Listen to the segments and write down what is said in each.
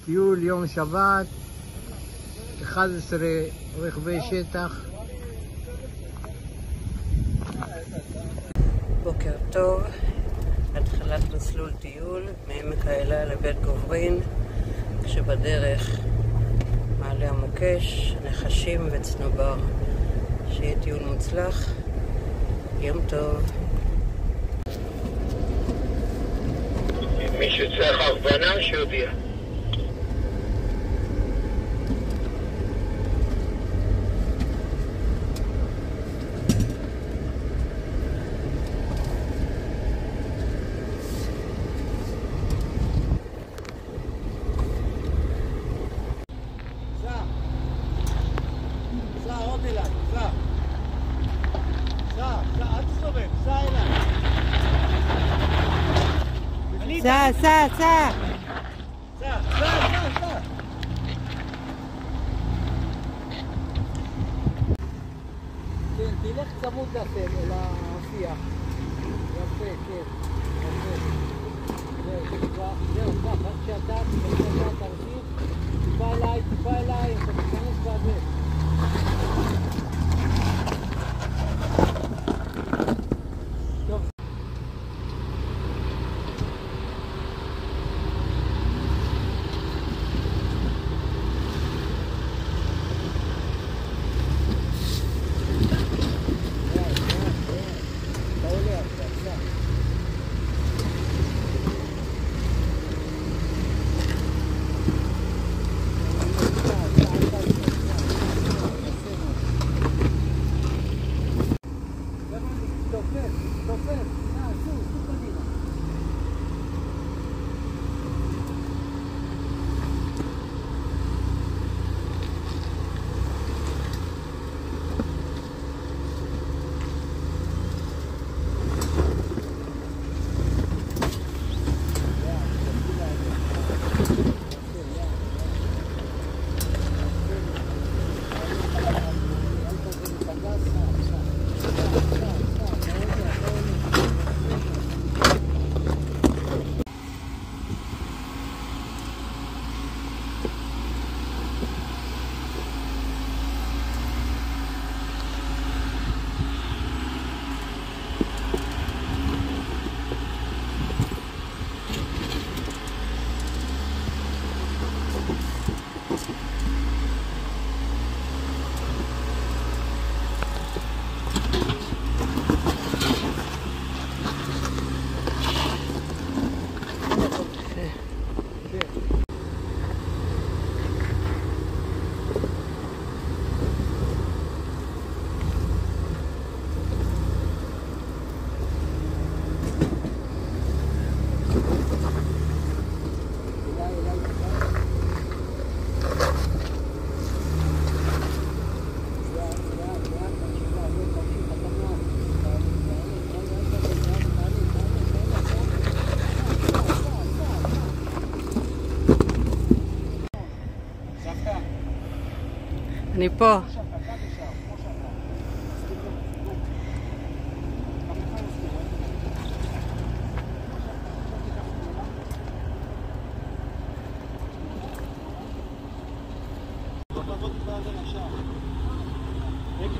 טיול יום שבת, 11 רכבי שטח. בוקר טוב, התחלת מסלול טיול מעמק האלה לבית גוברין, כשבדרך מעלה המוקש, נחשים וצנובר. שיהיה טיול מוצלח, יום טוב. מי שצריך הכוונה שיודיע. סע. כן, תלך צמוד לשיח. יפה, כן. זהו, ככה, כשאתה תרחיב, טיפה אליי, אתה תיכנס בזה. אני פה.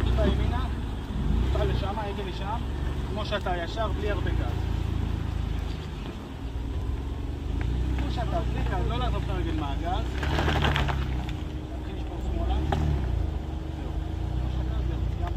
טיפה ימינה, טיפה לשם, הגה לשם, כמו שאתה ישר, בלי הרבה גז. כמו שאתה, בלי גז, לא לעזוב את הרגל מהגז. להתחיל לשפור שמאלה. זהו. כמו שאתה, זהו, סיימת.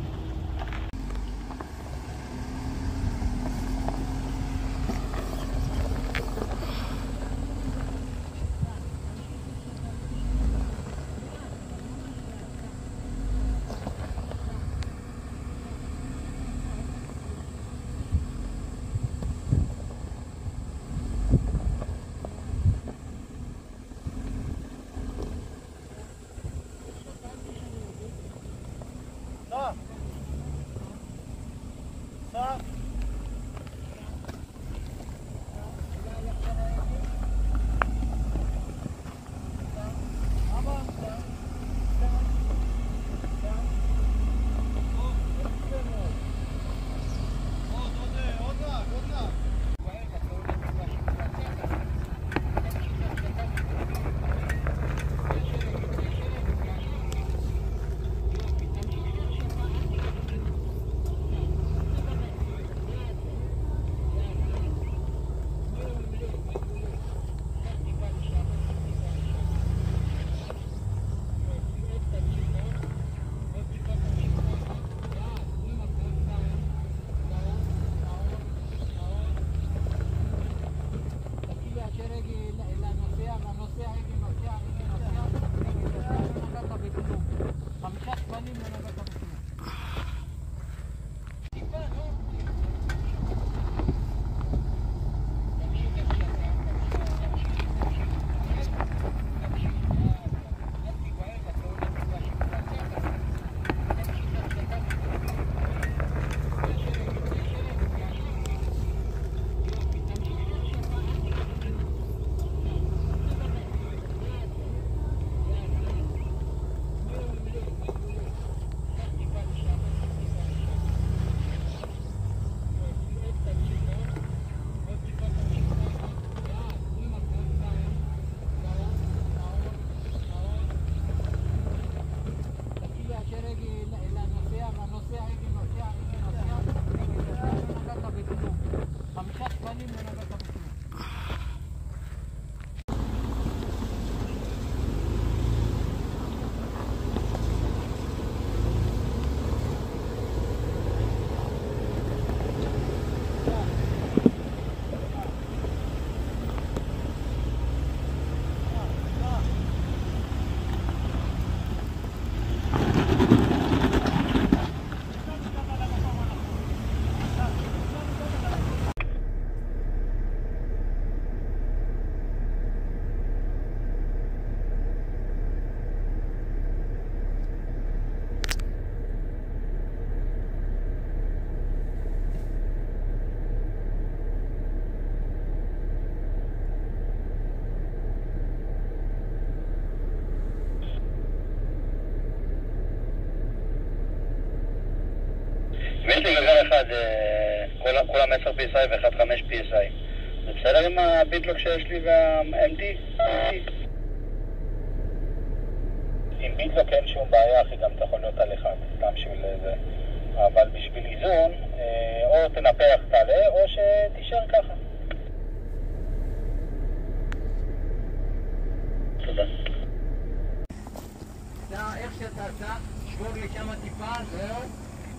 לי גלגל אחד, כולם 10 PSI ואחד 5 PSI. זה בסדר עם הביטלוק שיש לי וה-MD? עם ביטלוק אין שום בעיה, אחי, גם אתה יכול להיות על אחד, סתם בשביל זה. אבל בשביל איזון, או תנפח תעלה, או שתישאר ככה. תודה. איך שאתה עשה, שבור לי שם טיפה, זהו.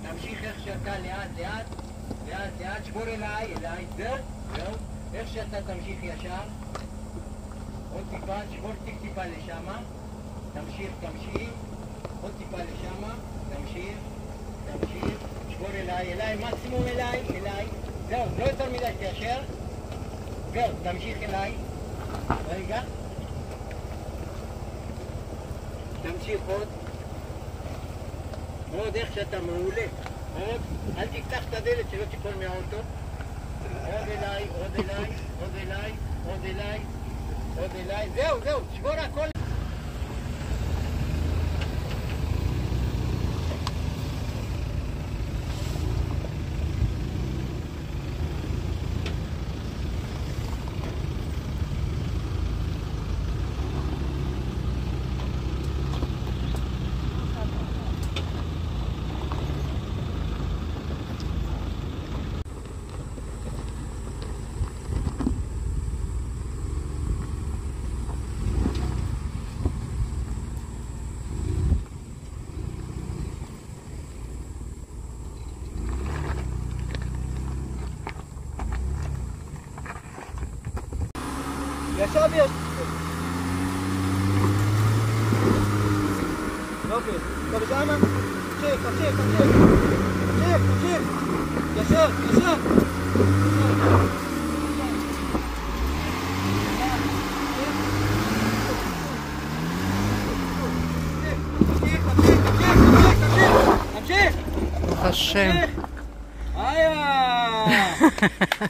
תמשיך איך שאתה לאט, שבור אליי, זהו. איך שאתה תמשיך ישר. עוד טיפה, שבור טיפה לשמה. תמשיך, עוד טיפה לשמה. תמשיך, שבור אליי, מקסימום אליי. זהו, לא יותר מדי תיישר. זהו, תמשיך אליי. רגע. תמשיך עוד איך שאתה מעולה. עוד, אל תפתח את הדלת שלא תיפול מהאוטו. עוד אליי. זהו, שבור הכל. ישר ויש. אוקיי, טוב שמה? תמשיך. ישר. תמשיך. ברוך השם.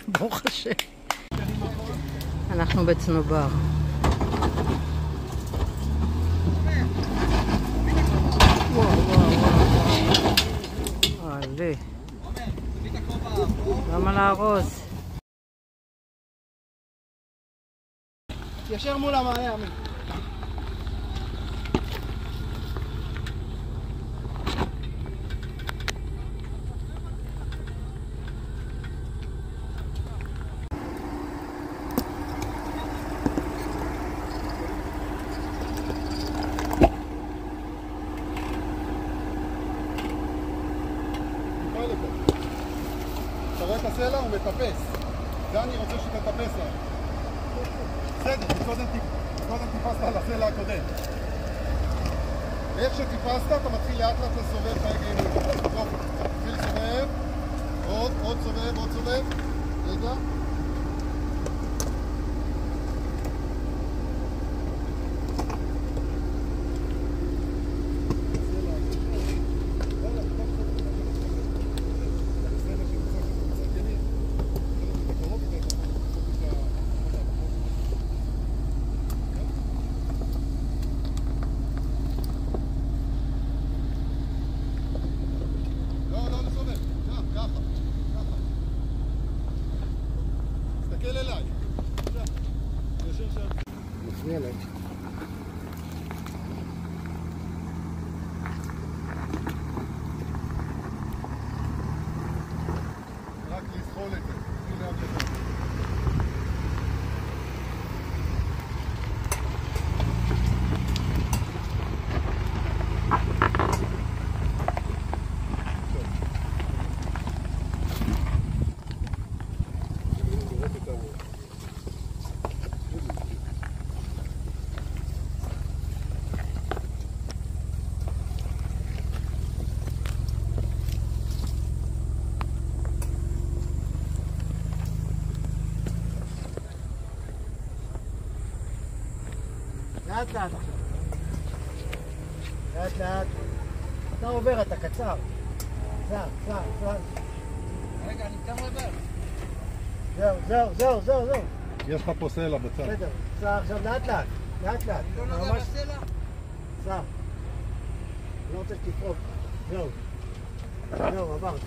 ברוך השם. אנחנו בצנובר. וואו. עלי. למה להרוס? ישר מול המעלה, עמי. אתה רואה את הסלע? הוא מטפס. זה אני רוצה שתטפס לה. בסדר, קודם טיפסת על הסלע הקודם. איך שטיפסת, אתה מתחיל לאט לאט לסובב רגע עם יופי. תתחיל לסובב. עוד סובב. רגע. תסתכל אליי. מפריע להם. רק לסחול את זה. הנה הגדול. לאט לאט עכשיו. לאט לאט. אתה עובר, אתה קצר. זר. רגע, אני אתן עובר. זהו. יש לך פה סלע בצד. בסדר. זר עכשיו לאט לאט. לאט. לא נוגע בסלע? זר. אני לא רוצה שתפרוק. זהו, עברת.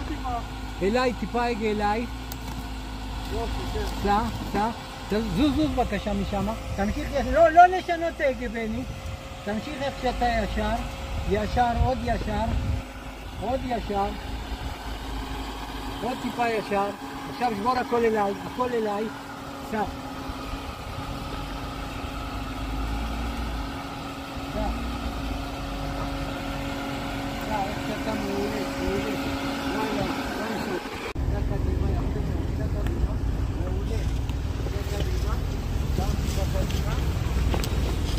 טיפה. אליי, טיפה הגה אליי. סע. זוז בבקשה משם. תמשיך ישר. לא לשנות הגה בני. תמשיך איך שאתה ישר. ישר, עוד ישר. עוד ישר. עוד טיפה ישר. עכשיו שבור הכל אליי. סע. איך שאתה מעולה.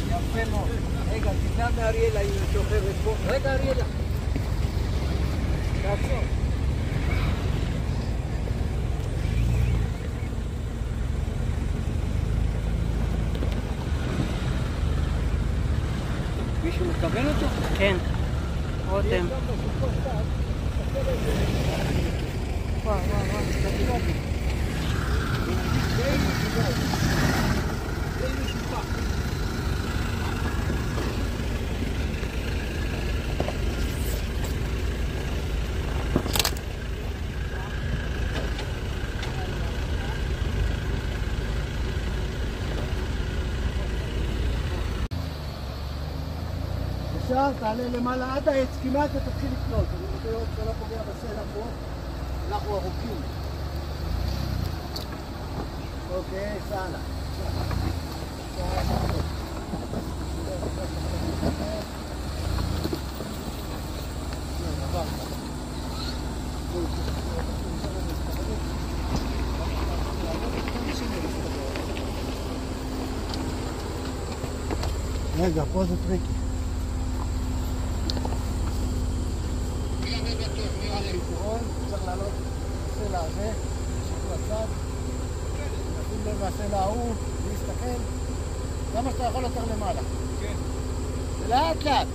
יפה מאוד. רגע, תתנה מאריאלה היא שוכבת פה. רגע, אריאלה. תעצור. מישהו מקבל אותו? כן. רותם. וואו. ישר, תעלה למעלה עד העץ כמעט ותתחיל לקנות. אני רוצה לראות שאתה לא פוגע בסלע פה. אנחנו ארוכים. אוקיי, סעלה. רגע, פה זה טריקי. צריך לעלות בסלע הזה, שיפו הצד, נשים לב מהסלע ההוא, להסתכל, כמה שאתה יכול יותר למעלה. כן. ולאט לאט.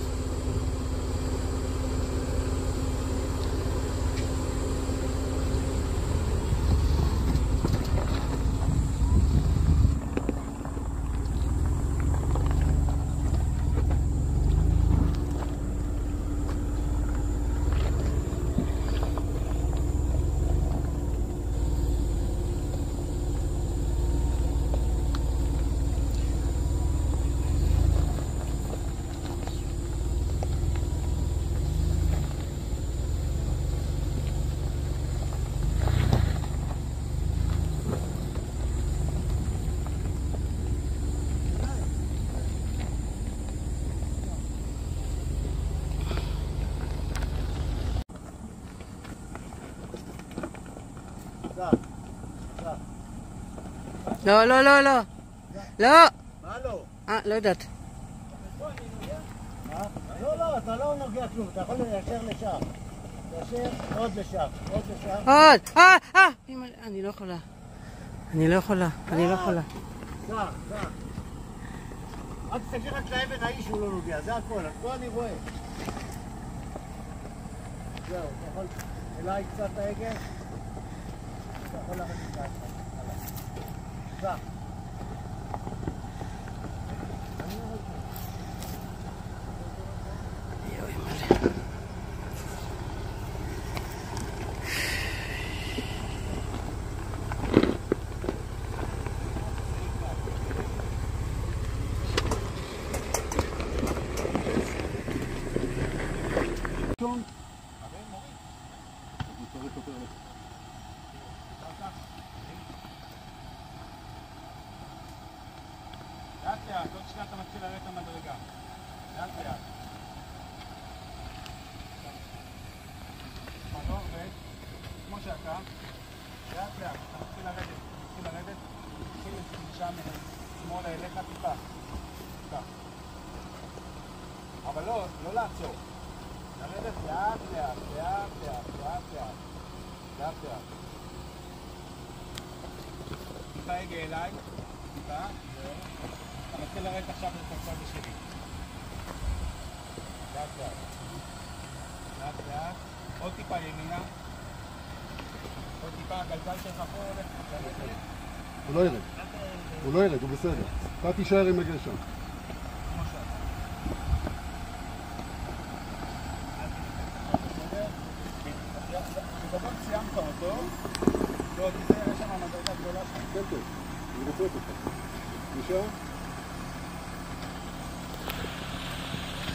לא. לא. מה לא? לא יודעת. לא, אתה לא נוגע כלום, אתה יכול ליישר לשם. ליישר, עוד לשם. עוד! אני לא יכולה. סע. אל תסתכל רק לאבן ההיא שהוא לא נוגע, זה הכל, פה אני רואה. זהו, אתה יכול אליי קצת ההגה? אתה יכול לרדת קצת. סע. לאט, עוד שנייה אתה מתחיל לרדת המדרגה. לאט. חזור כמו שאתה. לאט, אתה מתחיל לרדת. תתחיל משם שמאלה אליך טיפה. אבל לא לעצור. לרדת לאט. טיפה הגה אליי. טיפה. אתה מתחיל לרדת עכשיו את הצד השני. לאט. עוד טיפה ימינה. עוד טיפה, הגלגל שלך פה הולך. הוא לא ירד, הוא בסדר. אתה תישאר עם הגל שם. כמו שאתה. לא, תיזהר, יש שם מדרגה גדולה שם. כן, כן, אני רוצה אותך. נשאר?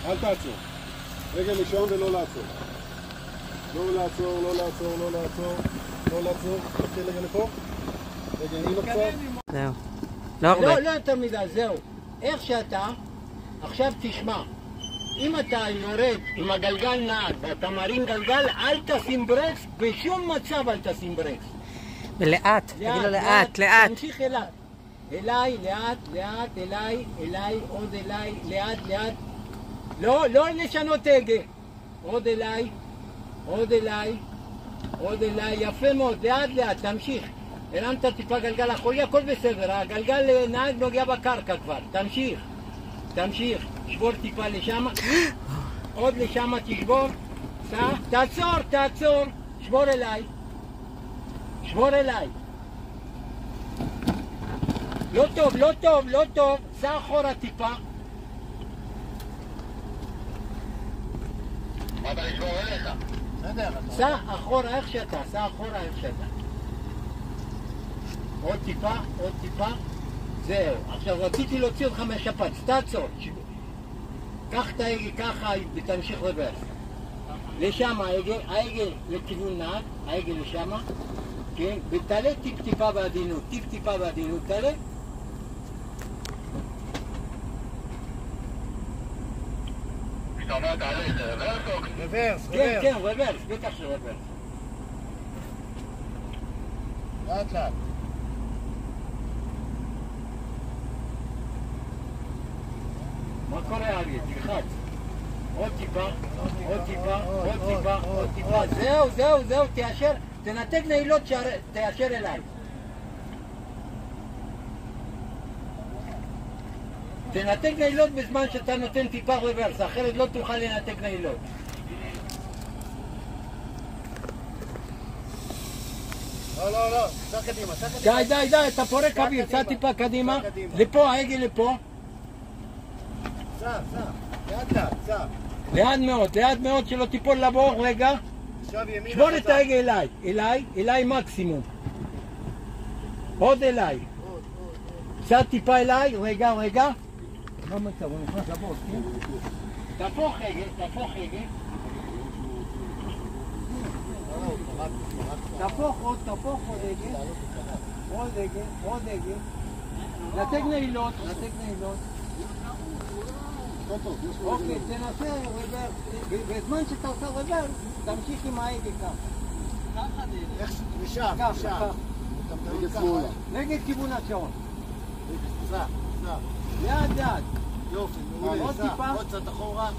אל תעצור. רגל לישון ולא לעצור. לא לעצור, לא לעצור, לא לעצור. לא לעצור. תתחיל רגע לפה. רגע, הנה קצת. זהו. לא הרבה. לא יותר מדי, זהו. איך שאתה, עכשיו תשמע. אם אתה יורד עם הגלגל נהג ואתה מרים גלגל, אל תשים ברקס, בשום מצב אל תשים ברקס. ולאט, תגיד לו לאט, לאט. תמשיך אליי. אליי, לאט, לאט, אליי, אליי, עוד אליי, לאט, לאט. לא לשנות הגה. עוד אליי, עוד אליי, עוד אליי. יפה מאוד, לאט, לאט, תמשיך. הרמת טיפה גלגל אחורי, הכל בסדר. הגלגל נהג נוגע בקרקע כבר. תמשיך. תמשיך. שבור טיפה לשם. עוד לשם תשבור. תעצור, תעצור. שבור אליי. שבור אליי. לא טוב, לא טוב, לא טוב. סע אחורה טיפה. מה אתה לשבור אליך? סע אחורה איך שאתה, סע אחורה איך שאתה. עוד טיפה, עוד טיפה. זהו. עכשיו רציתי להוציא אותך מהשפץ. תעצור. קח את ההגה ככה ותמשיך רוורס. לשם ההגה לכיוון נהג, ההגה לשם. כן, ותעלה טיפ-טיפה בעדינות, טיפ-טיפה בעדינות, תעלה. כשאתה אומר תעלה, זה רוורס או? רוורס, כן, כן, רוורס, בטח שרוורס. לאט לאט. מה קורה אריה? תלחץ. עוד טיפה, עוד טיפה, עוד טיפה, עוד טיפה. זהו, זהו, זהו, תאשר, תנתק נעילות, תאשר אליי. תנתק נעילות בזמן שאתה נותן טיפה רוורס, אחרת לא תוכל לנתק נעילות. לא, לא, לא, סע קדימה, סע קדימה. די, די, די, אתה פורק אוויר, סע טיפה קדימה. לפה, ההגה לפה. סע, לאט לאט, סע. לאט מאוד, שלא תיפול לבור, רגע. עכשיו ימינה. שבור את ההגה אליי, אליי מקסימום. עוד אליי. סע טיפה אליי, רגע. מה מצב, הוא נכנס לבור, כן? תהפוך הגה. תהפוך עוד הגה. עוד הגה. נתק נעילות. אוקיי, תנסה רוורס. בזמן שאתה עושה רוורס, תמשיך עם ההגה ככה. לשם. ככה. רגל שמאלה. נגד כיוון השעון. סע. לאט. יופי, עוד מעולה, טיפה. סע. עוד קצת אחורה.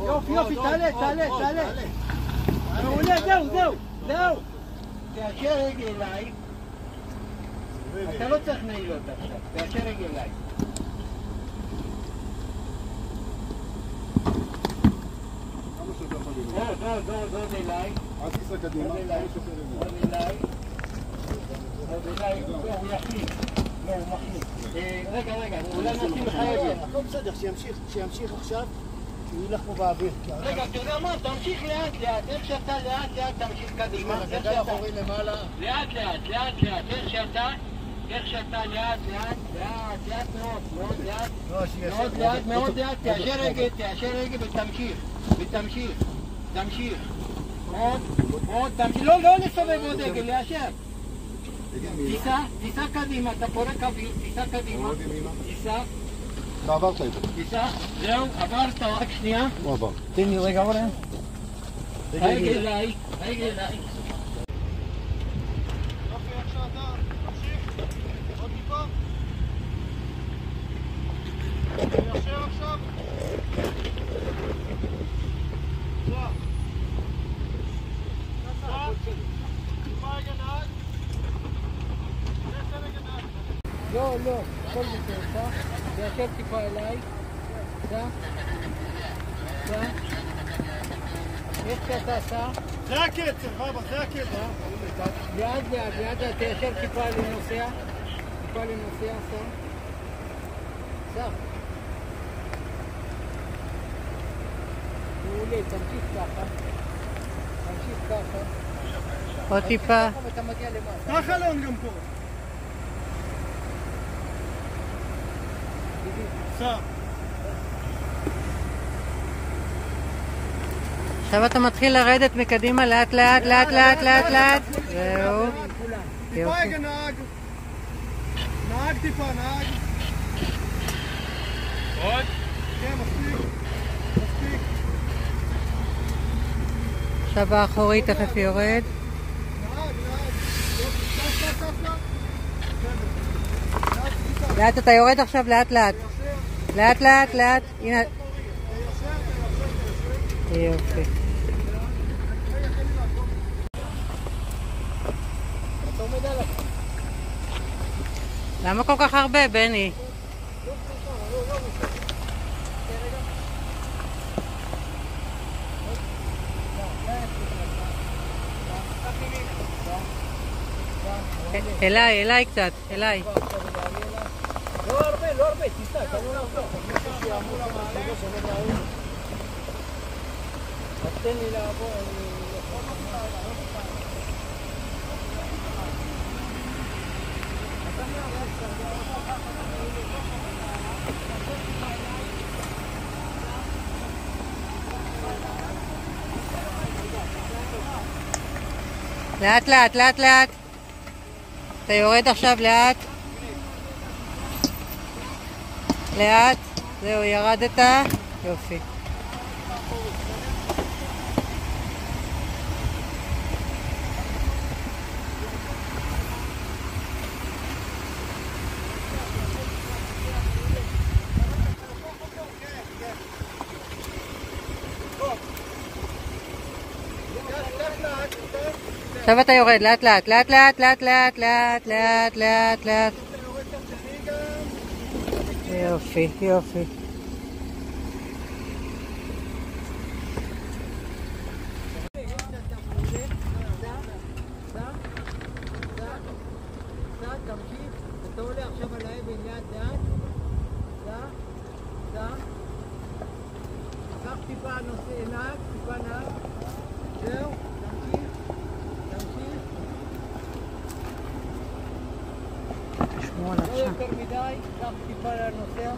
יופי, תעלה. מעולה, זהו. תאשר רגל אליי. אתה לא צריך נעילות עכשיו. תאשר רגל אליי. כמה שאתה יכול לראות. עוד אליי. אל תיסע קדימה. עוד אליי. הוא יחליט. לא, הוא מחליט. רגע, אולי נשים לך רגל. הכל בסדר, שימשיך עכשיו, שהוא ילך פה באוויר. רגע, אתה יודע מה? תמשיך לאט, איך שאתה לאט, תמשיך קדימה. הגלגל האחורי למעלה. לאט, איך שאתה לאט מאוד, תאשר רגע ותמשיך. עוד, תמשיך, לא לסובב עוד רגל, לאשר. תיסע קדימה, אתה פורק אוויר, תיסע קדימה, אתה עברת את זה. זהו, עברת, רק שנייה. הוא עבר. תן לי רגע אורן. רגע אליי. יופי, איך שאתה, תמשיך. עוד טיפה. תיישר עכשיו. לא, הכל בסדר, תיישר טיפה אליי. איך שאתה עשה? זה הקצר, בבא, זה הקצר. לאט, תיישר טיפה לנוסע. סע. מעולה, תמשיך ככה. עוד טיפה. אתה מגיע למטה. קח חלון גם פה. סע. עכשיו אתה מתחיל לרדת מקדימה לאט לאט לאט לאט לאט לאט. זהו. טיפה רגע נהג. נהג טיפה, נהג. עוד? כן, מספיק. מספיק. עכשיו האחורי תכף יורד. נהג, נהג. סע, סע, סע, סע. לאט אתה יורד עכשיו לאט לאט. לאט לאט לאט. הנה. יופי. למה כל כך הרבה, בני? אליי, אליי קצת, אליי. לא הרבה, לא הרבה, תיסע, אתה לא נעבור. אז תן לי לעבור, לאט לאט, לאט לאט. אתה יורד עכשיו לאט. לאט. זהו, ירדת. יופי. עכשיו אתה יורד לאט לאט, לאט לאט, לאט לאט, לאט לאט, לאט לאט. יופי, יופי. תמשיך, אתה עולה עכשיו על האבן לאט לאט. קח טיפה נושא נהג, טיפה נהג. זהו, תמשיך. תשמעו על לא עכשיו. יותר מדי, קח טיפה נוסע,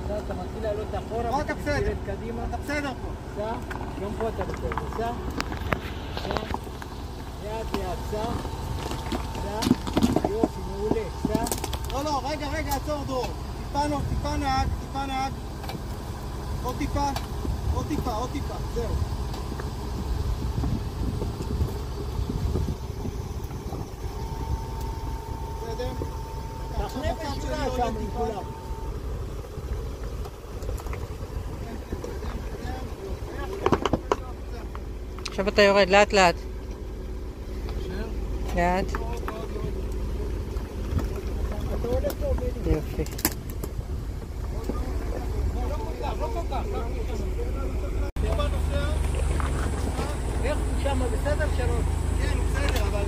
סע, אתה מתחיל לעלות אחורה, פה אתה בסדר. תרד קדימה, אתה בסדר פה. סע, גם פה אתה בסדר, סע, לאט, סע, יופי, מעולה, סע, לא, רגע, עצור דרור. טיפה נהג. עוד טיפה, זהו. בסדר? תחנה בשורה שם לכולם. עכשיו אתה יורד לאט לאט. לאט. יופי. איך הוא שם בסדר שרון? כן, בסדר, אבל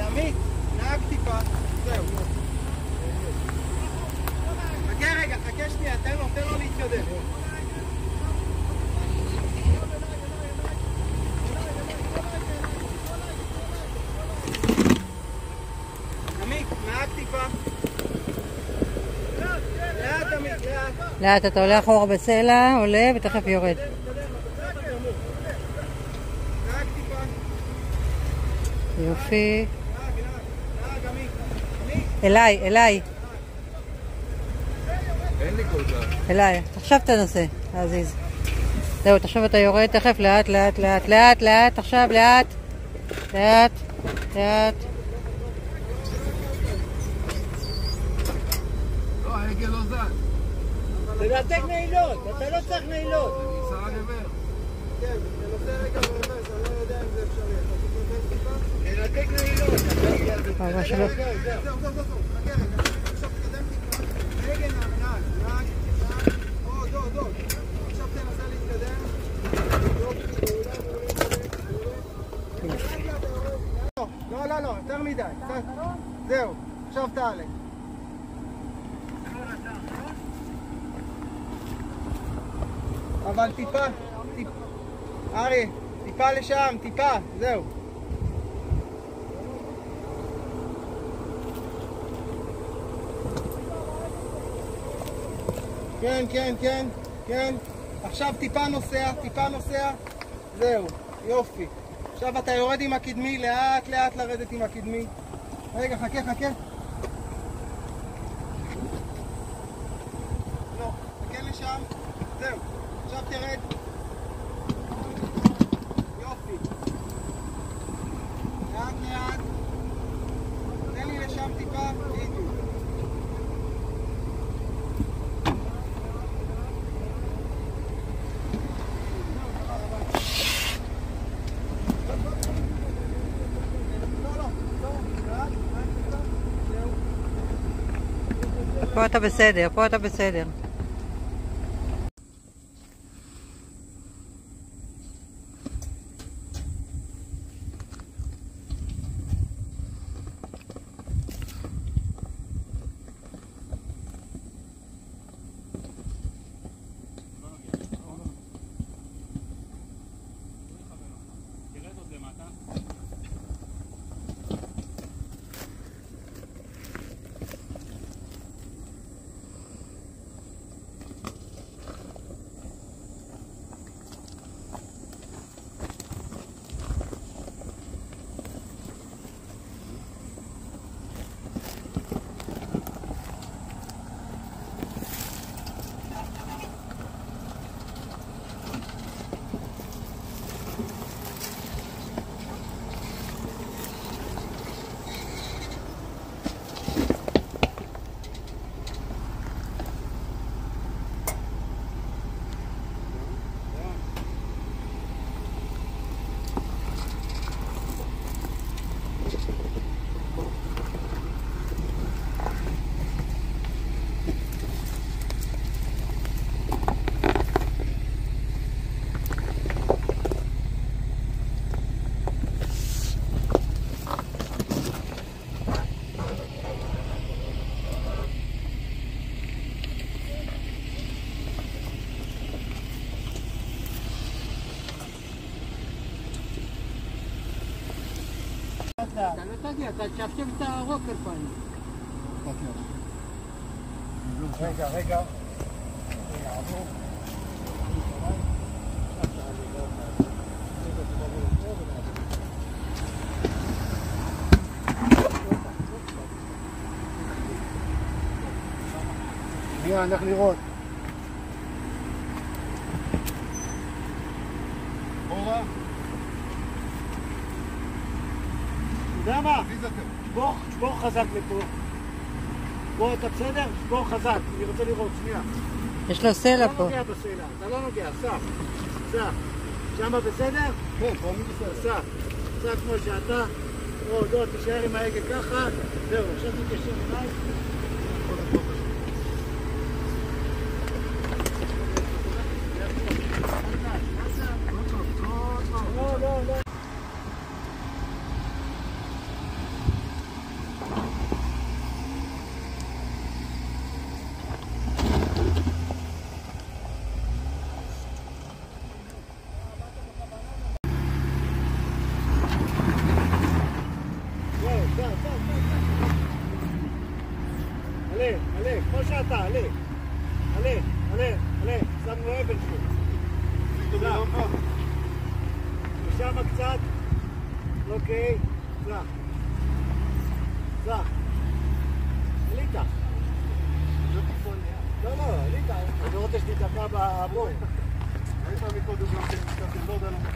עמית, נהג טיפה, זהו. חכה שנייה, תן לו להתקדם. עמית, נהג טיפה. לאט עמית, לאט. לאט אתה עולה אחורה בסלע, עולה ותכף יורד. נהג טיפה. יופי. נהג עמית. אליי. אין לי כל כך. אליי. עכשיו תנסה להזיז. זהו, עכשיו אתה יורד תכף לאט לאט לאט לאט לאט. עכשיו לאט. לאט. לא, העגל לא זז. תנתק נעילות, אתה לא צריך נעילות. אני ניסה לגבר. כן, תנסה רגע ברוורס, אני לא יודע אם זה אפשרי. אתה תתנתק טיפה? תנתק נעילות. אבל שלא. זהו, חכה רגע, עכשיו תקדם טיפה. רגע, נהג. עוד. עכשיו תנסה להתקדם. לא, יותר מדי. זהו, עכשיו תעלה. אבל טיפה, ארי, טיפה לשם, טיפה, זהו. כן, כן, כן, כן. עכשיו טיפה נוסע, זהו, יופי. עכשיו אתה יורד עם הקדמי, לאט לאט לרדת עם הקדמי. רגע, חכה. לא, חכה לשם, זהו. עכשיו תרד. יופי. לאט לאט. תן לי לשם טיפה, בדיוק. פה אתה בסדר, פה אתה בסדר. אתה לא תגיע, אתה תשפשף את הרוקר פעמים. רגע. יעבור. שנייה, נלך לראות. אורה. אתה יודע מה? שבור חזק לפה. בוא, אתה בסדר? שבור חזק. אני רוצה לראות, שנייה. יש לו סלע פה. אתה לא נוגע בסלע, אתה לא נוגע, סע. שמה בסדר? כן, פה אני בסדר. סע כמו שאתה. עוד, תישאר עם ההגה ככה. זהו, עכשיו תתיישר אליי. לא. עלה, כמו שאתה, עלה, שמנו אבן שוב. ושם קצת, אוקיי, סע. עלית. לא, עלית. אני רוצה שתתקע בבור. היית מקודם גם כן, לא יודע למה.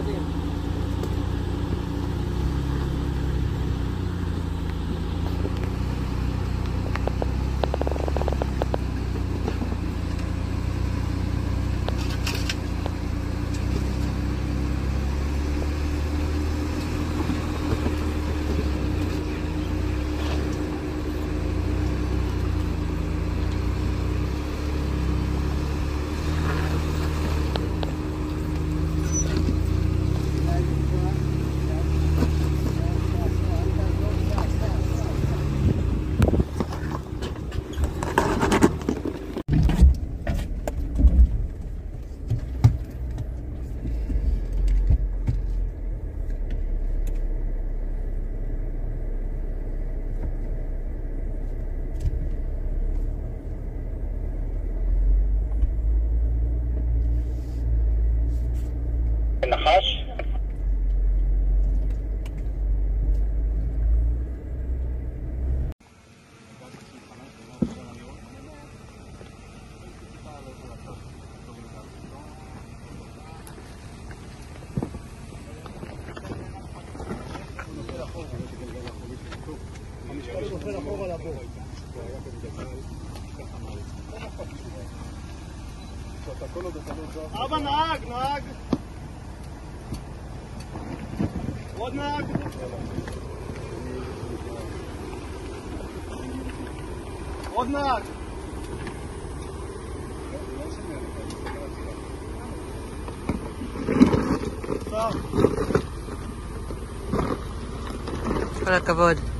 קדימה. נחש? אבא נהג, נהג. עוד נהג. עוד נהג. כל הכבוד.